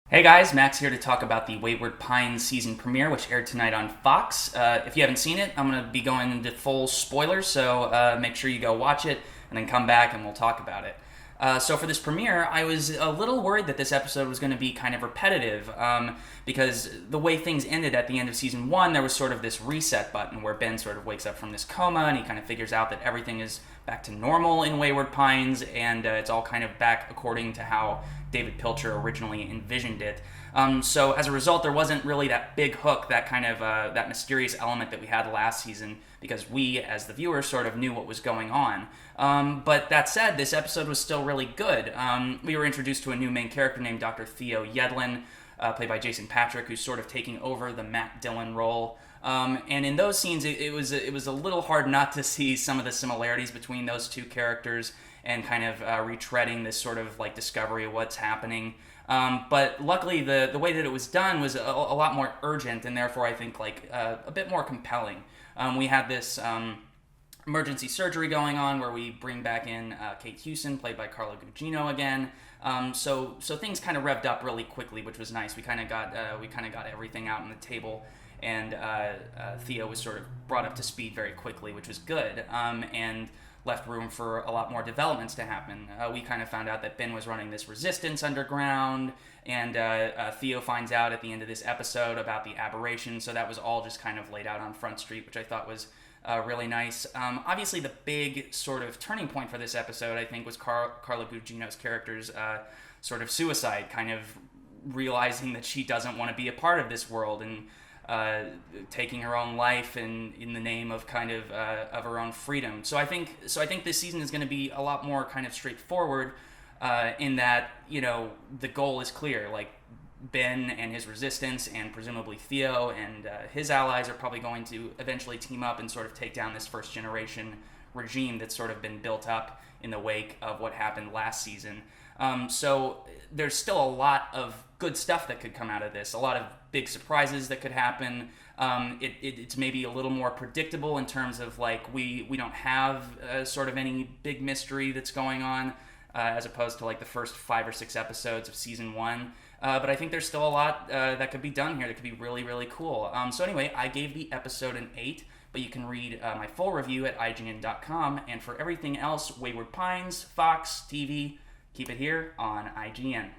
Hey guys, Max here to talk about the Wayward Pines season premiere, which aired tonight on Fox. If you haven't seen it, I'm going to be going into full spoilers, so make sure you go watch it and then come back and we'll talk about it. So for this premiere, I was a little worried that this episode was going to be kind of repetitive because the way things ended at the end of season 1, there was sort of this reset button where Ben sort of wakes up from this coma and he kind of figures out that everything is back to normal in Wayward Pines and it's all kind of back according to how David Pilcher originally envisioned it. So as a result, there wasn't really that big hook, that kind of that mysterious element that we had last season, because we, as the viewers, sort of knew what was going on. But that said, this episode was still really good. We were introduced to a new main character named Dr. Theo Yedlin, played by Jason Patric, who's sort of taking over the Matt Dillon role. And in those scenes, it was a little hard not to see some of the similarities between those two characters and kind of retreading this sort of like discovery of what's happening. But luckily, the way that it was done was a lot more urgent, and therefore I think like a bit more compelling. We had this emergency surgery going on where we bring back in Kate Hewson, played by Carla Gugino again. So things kind of revved up really quickly, which was nice. We kind of got everything out on the table, and Theo was sort of brought up to speed very quickly, which was good. And left room for a lot more developments to happen. We kind of found out that Ben was running this resistance underground, and Theo finds out at the end of this episode about the aberration, so that was all just kind of laid out on Front Street, which I thought was really nice. Obviously, the big sort of turning point for this episode, I think, was Carla Gugino's character's sort of suicide, kind of realizing that she doesn't want to be a part of this world, and taking her own life in the name of kind of her own freedom. So I think this season is going to be a lot more kind of straightforward in that, you know, the goal is clear. Like Ben and his resistance, and presumably Theo and his allies, are probably going to eventually team up and sort of take down this first generation regime that's sort of been built up in the wake of what happened last season. So there's still a lot of good stuff that could come out of this, a lot of big surprises that could happen. It's maybe a little more predictable in terms of like we don't have sort of any big mystery that's going on as opposed to like the first 5 or 6 episodes of season 1. But I think there's still a lot that could be done here that could be really, really cool. So anyway, I gave the episode an 8, but you can read my full review at IGN.com. And for everything else, Wayward Pines, Fox, TV, keep it here on IGN.